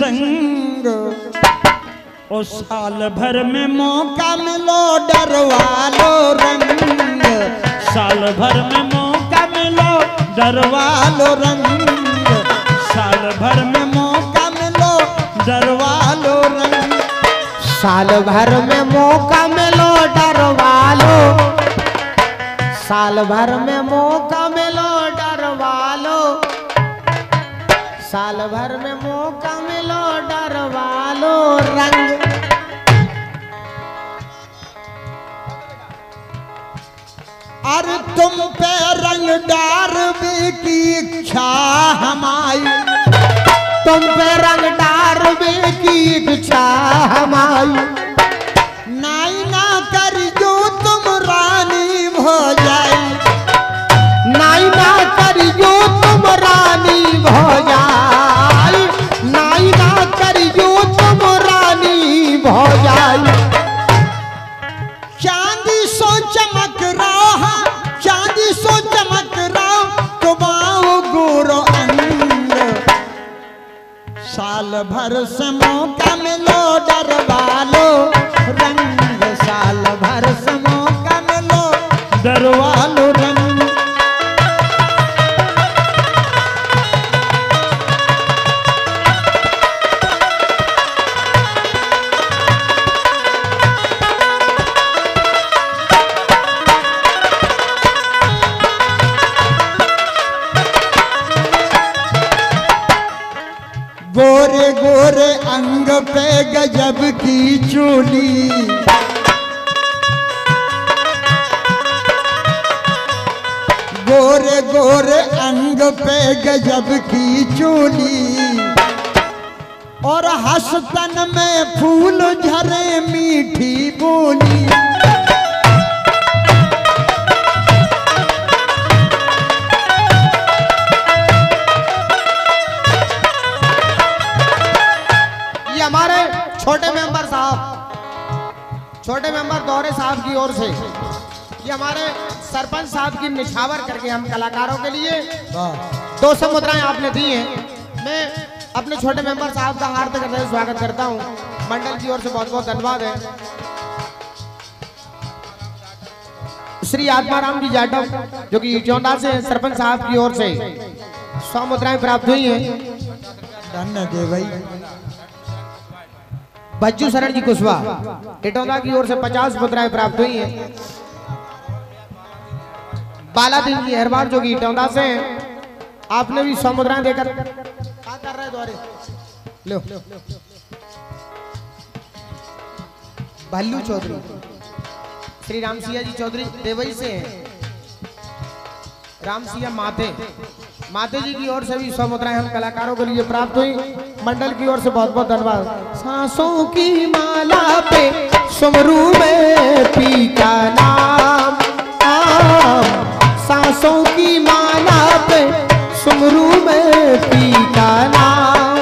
संग। ओ साल भर में मौका मिलो डरवा लो रंग, साल भर में मौका मिलो डरवा लो रंग, साल भर में मौका मिलो डरवा लो रंग। साल भर में मौका मिलो डरवा लो, साल भर में मौका मिलो डरवा लो, साल भर में मौका मिलो डरवा लो रंग। अरे तुम पे रंग डारबे की इच्छा हमारी, तुम पे रंग डारबे की इच्छा हमारी। नाई ना कर जो तुम रानी हो जाए, नाई ना कर जो तुम रानी हो जाए, नाई ना कर जो तुम रानी हो जाए। चांदी सो चमक रहा, चांदी सो चमक रहा, तुम्हारो गोरो अंग। साल भर से मौका मिलो डरवा लो रंग, साल भर से मौका मिलो डरवा लो रंग। गोरे गोरे अंग पे गजब की चोली, गोरे गोरे अंग पे गजब की चोली, और हंसतन में फूल झरे मीठी बोली। हमारे छोटे मेंबर साहब, छोटे मेंबर दौरे साहब की ओर से ये हमारे सरपंच साहब की निछावर करके हम कलाकारों के लिए 200 मुद्राएं आपने दी हैं। मैं अपने छोटे मेंबर साहब का हार्दिक हृदय स्वागत करता हूं। मंडल की ओर से बहुत बहुत धन्यवाद है। श्री आत्माराम जी जाटव जो कि चौंदा से सरपंच साहब की ओर से 100 मुद्राएं प्राप्त हुई हैं। धन्य दे भाई। बच्चू शरण जी कुशवाहा टिटौंदा की ओर से 50 मुद्राएं प्राप्त हुई हैं। बालादीन जी हरबार जो कि टिटौंदा से हैं, आपने भी 100 मुद्राएं देकर क्या कर रहे द्वारे लो। भल्लू चौधरी श्री रामसिया जी चौधरी देवई से हैं। रामसिया माते जी की ओर से भी 100 मुद्राएं हम कलाकारों के लिए प्राप्त हुई। मंडल की ओर से बहुत बहुत धन्यवाद। सांसों की माला पे सुमरू में पी का नाम, सांसों की माला पे सुमरू में पी का नाम,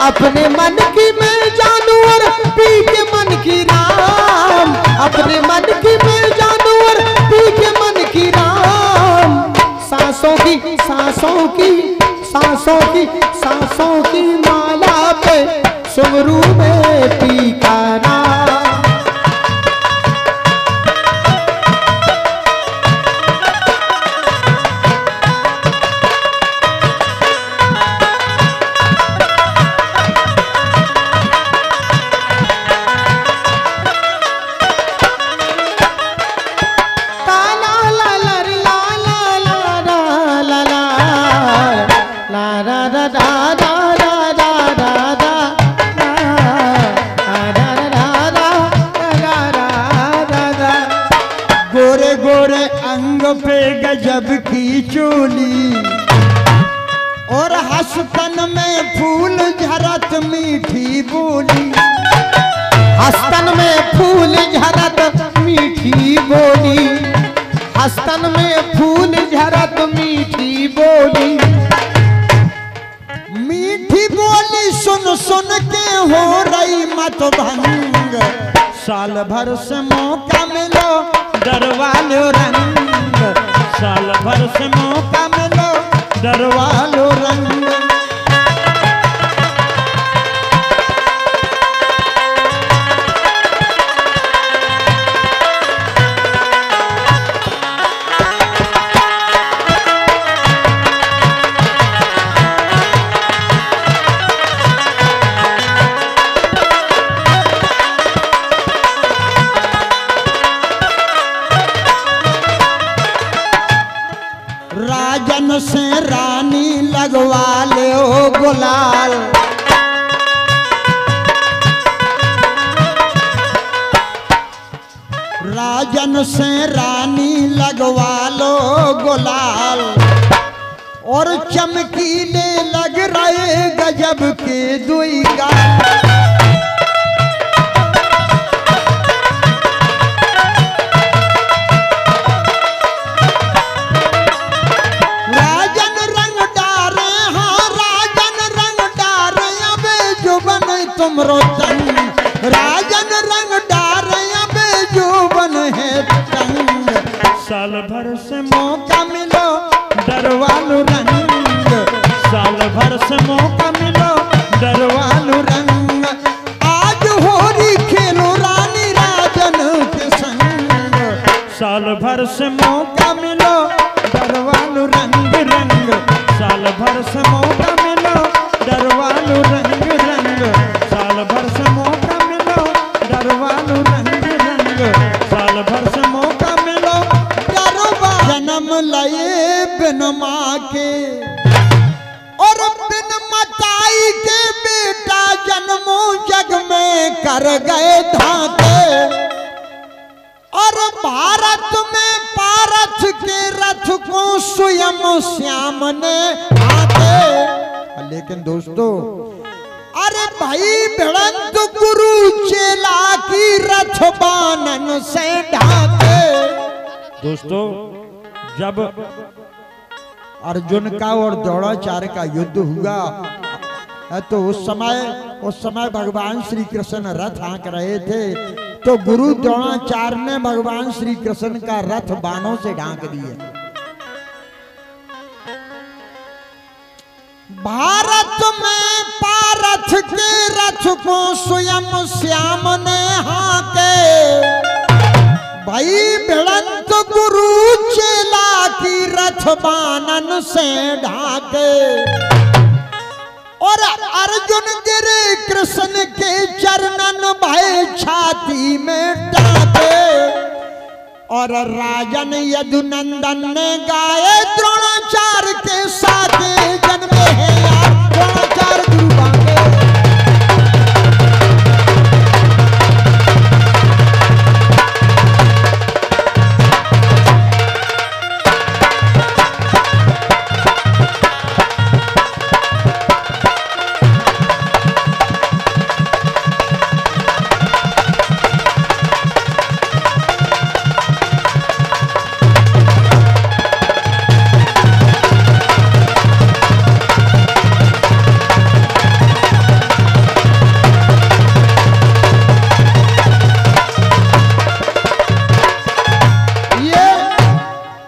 अपने मन की मैं जानू और पी के मन की राम, अपने मन की मैं जानू और पी के मन की राम। सांसों की सांसों की सांसों की सांसों की माला पे सुमरू में पी का नाम। गोरे गोरे अंग पे गजब की चोली, और हंसतन में फूल झरत मीठी बोली, हस्तन में फूल झरत मीठी बोली, हस्तन में फूल झरत मीठी बोली। मीठी बोली सुन सुन के हो रही मत भंग, साल भर से मौका मिलो डरवा लो रंग, साल भर से मौका मिलो डरवा लो रंग। राजन से रानी लगवा ले ओ गुलाल। राजन से रानी लगवा लो गुलाल और चमकीले लग रहे गजब के दुई गाल। राजन रंग डारे, हाँ राजन रंग डारे अबे जुबन तुमरो तंग। राजन रंग डारे अबे जुबन है तंग। साल भर से मौका मिलो डरवालू रंग। साल भर से मौका मिलो डरवालू रंग। आज होली खेलो रानी राजन के संग। साल भर से मौका मिलो डरवालू रंग रंग। साल भर से मौका मिलो डरवालू रंग रंग। साल भर से मौका मिलो डरवालू रंग रंग। साल भर से मौका मिलो डरवा। जन्म लए बिन माँ के और बिन मताई के बेटा जन्मों जग में कर गए धाके। और भारत में पारथ के रथ को स्वयं श्याम ने आते। लेकिन दोस्तों अरे भाई भिड़ंत गुरु चेला की रथ बानन से ढाके। दोस्तों जब अर्जुन का और द्रोणाचार्य का युद्ध हुआ तो उस समय भगवान श्री कृष्ण रथ हाँक रहे थे। तो गुरु द्रोणाचार्य ने भगवान श्री कृष्ण का रथ बाणों से ढांक दिया। भारत में पारथ के रथ को स्वयं श्याम ने हाँके। भाई भिड़ंत गुरु चेला की रथ बानन से ढाके। और अर्जुन गिरे कृष्ण के चरणन भय छाती में टाके। और राजन यदुनंदन ने गाए द्रोणाचार्य के साथ जन्मे हैं यार द्रोणाचार्य गुरु बांके।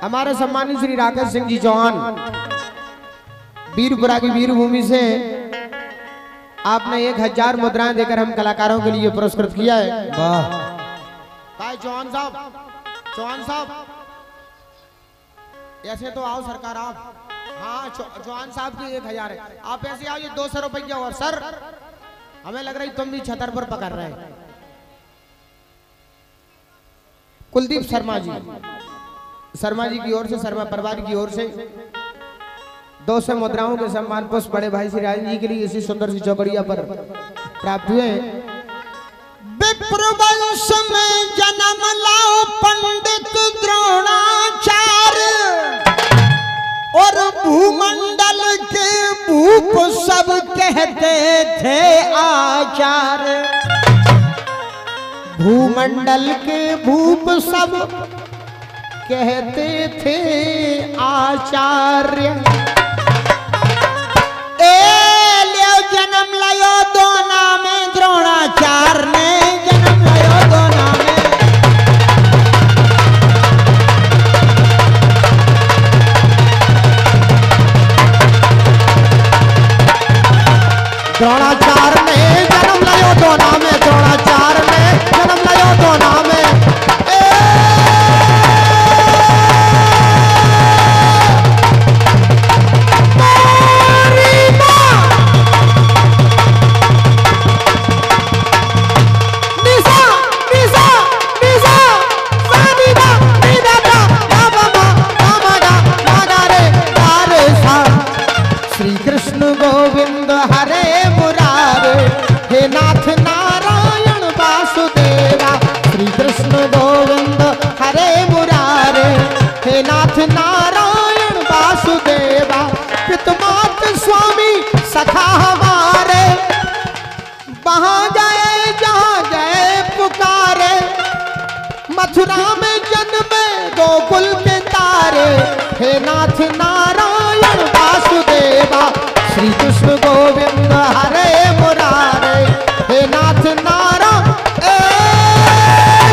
हमारे सम्मानित श्री राकेश सिंह जी चौहान वीरपुरा की वीरभूमि से आपने 1000 मुद्राएं देकर हम कलाकारों के लिए पुरस्कृत किया है। वाह चौहान साहब ऐसे तो आओ सरकार आप। हाँ चौहान साहब की 1000 है, आप ऐसे आओ। ये 200 रुपया और सर हमें लग रहा है तुम भी छतर पर पकड़ रहे हैं। कुलदीप शर्मा जी की ओर से, शर्मा परिवार की ओर से 200 मुद्राओं के सम्मान पुष्प बड़े भाई श्री राजन जी के लिए इसी सुंदर सी चौकड़िया पर प्राप्त हुए। विप्रवंश में जन्म लाओ पंडित द्रोणाचार्य। और भूमंडल के भूप सब कहते थे आचार्य। भूमंडल के भूप सब कहते थे आचार्य। लियो जन्म लायो दोना में द्रोणाचार्य ने जन्म लायो दोना में। द्रोणाचार्य ने जन्म लायो दोना में। द्रोणाचार्य ने जन्म लायो दोना में। हे नाथ नारायण वासुदेवा, श्री कृष्ण गोविंद हरे मुरारे। हे नाथ नारायण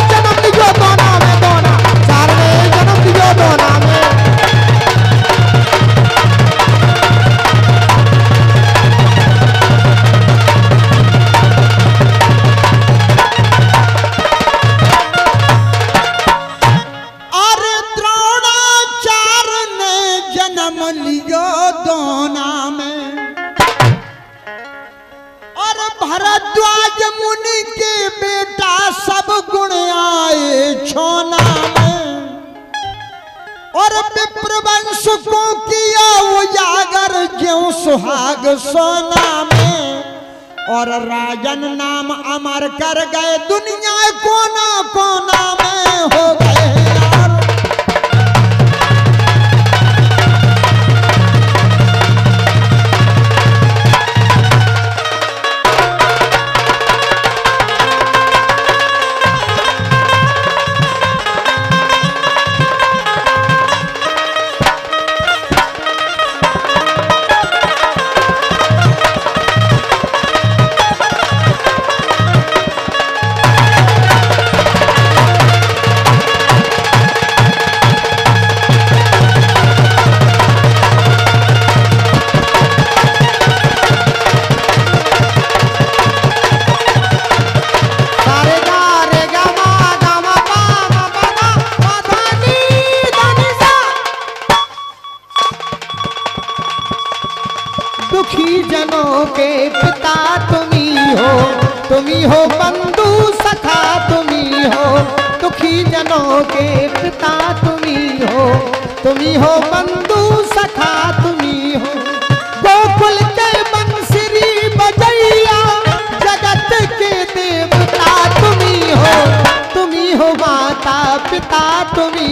जन्म दियो दोना में दोना, चारवे जन्म दियो दोना में। भरद्वाज मुनि के बेटा सब गुण आए छोना में, और विप्रवंश को किया उजागर ज्यों सुहाग सोना में, और राजन नाम अमर कर गए दुनिया कोना कोना में हो गए यार। दुखी जनों के पिता तुम्ही हो बंधु सखा तुम्ही हो। दुखी जनों के पिता तुम्ही हो बंधु सखा तुम्ही हो। गोकुल के बंसरी बजैया जगत के देवता तुम्ही हो माता पिता तुम्ही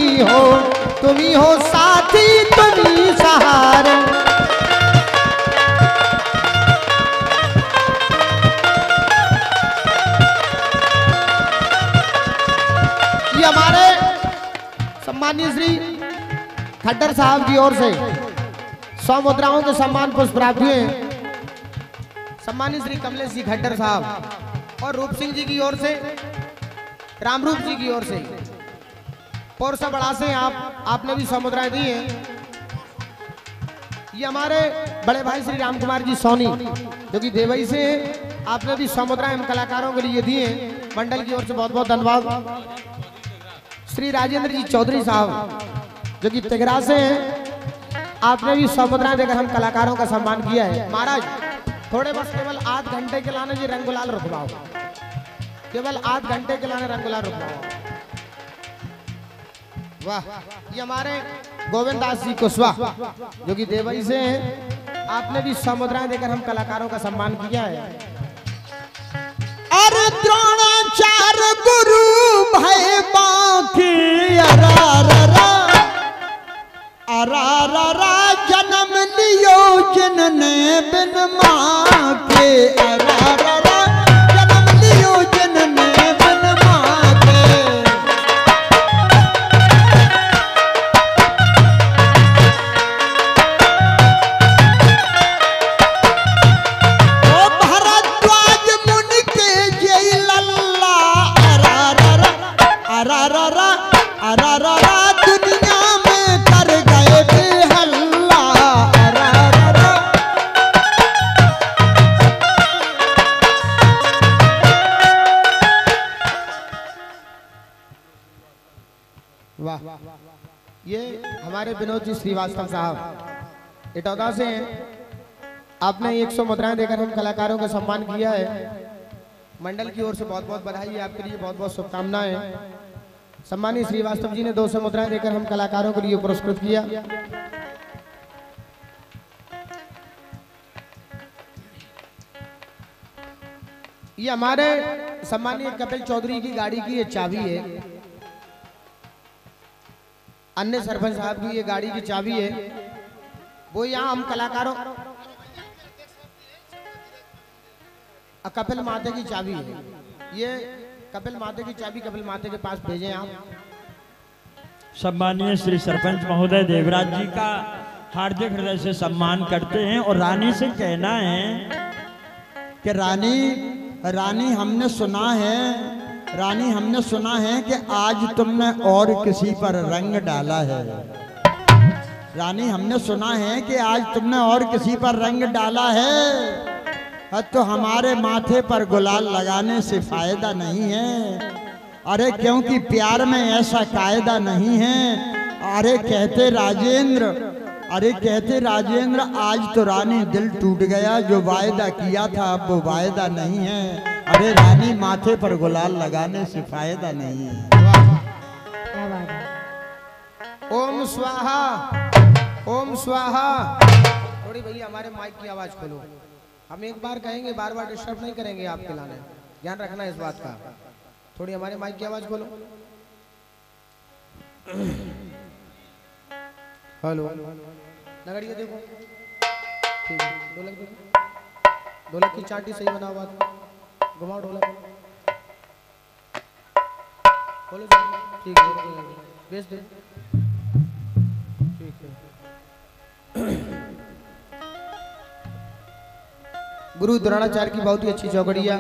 हो साथी तुम्ही सहारा। हमारे सम्मानीय श्री खट्टर साहब की ओर से 100 मुद्राओं के सम्मान पुष्प प्राप्त हुए। सम्मानीय श्री कमलेश जी खट्टर साहब और रूप सिंह जी की ओर से, रामरूप जी की ओर से पौर से बढ़ा से आपने भी 100 मुद्राएं दी हैं। ये हमारे बड़े भाई श्री राम कुमार जी सोनी जो कि देवई से हैं, आपने भी 100 मुद्राएं हम कलाकारों के लिए दी हैं। मंडल की ओर से बहुत बहुत धन्यवाद। श्री राजेंद्र जी चौधरी साहब जो कि तिगरा से हैं, आपने भी 100 मुद्राएं देकर हम कलाकारों का सम्मान किया है। महाराज थोड़े बस केवल आध घंटे के लाने जी रंग गुलाल रुकवाओ, केवल आध घंटे के लाने रंग गुलाल रुकवाओ। वाह, ये हमारे गोविंद दास जी कुशवाहा जो कि देवई से हैं, आपने भी 100 मुद्राएं देकर हम कलाकारों का सम्मान किया है। अरे द्रोणाचार्य गुरु भय बाकी अरारा जन्म लियो जिनने बिन माँ के। अरारा जन्म लियो जिनने बिन माँ के। ओ भरद्वाज मुनि के जय लल्ला। अरारा अरारा दुनिया में कर गए बेहल्ला। अरारा वाह, ये हमारे विनोद जी श्रीवास्तव साहब इटौदा से हैं, आपने 100 मुद्राएं देकर हम कलाकारों का सम्मान किया है। मंडल की ओर से बहुत बहुत बधाई है, आपके लिए बहुत बहुत शुभकामनाएं। सम्मानीय श्रीवास्तव जी ने 200 मुद्राएं देकर हम कलाकारों के लिए पुरस्कृत किया। ये हमारे सम्मानीय कपिल चौधरी की गाड़ी की ये चाबी है, अन्य सरपंच साहब की ये गाड़ी की चाबी है, वो यहाँ हम कलाकारों कपिल माते की चाबी है। ये कपिल माते की चाबी कपिल माते के पास भेजें आप। सम्मानीय श्री सरपंच महोदय देवराज जी का हार्दिक हृदय से सम्मान करते हैं और रानी से कहना है कि रानी हमने सुना है कि आज तुमने और किसी पर रंग डाला है। रानी हमने सुना है कि आज तुमने और किसी पर रंग डाला है, तो हमारे माथे पर गुलाल लगाने से फायदा नहीं है। अरे क्योंकि प्यार में ऐसा कायदा नहीं है। अरे कहते राजेंद्र आज तो रानी दिल टूट गया, जो वायदा किया था अब वो वायदा नहीं है। अरे रानी माथे पर गुलाल लगाने से फायदा नहीं है। ओम स्वाहा ओम स्वाहा। थोड़ी भैया हमारे माइक की आवाज खोलो। हम एक बार कहेंगे, बार बार डिस्टर्ब नहीं करेंगे आपके लाने, ध्यान रखना इस बात का। थोड़ी हमारे माइक की आवाज खोलो। हेलो नगड़िया देखो, ठीक है। ढोलक देखो, ढोलक की चाटी सही बना हुआ, घुमाओ ढोलक, खोलो, ठीक है, बेच दे, ठीक है। गुरु द्रोणाचार्य की बहुत ही अच्छी चौकड़िया।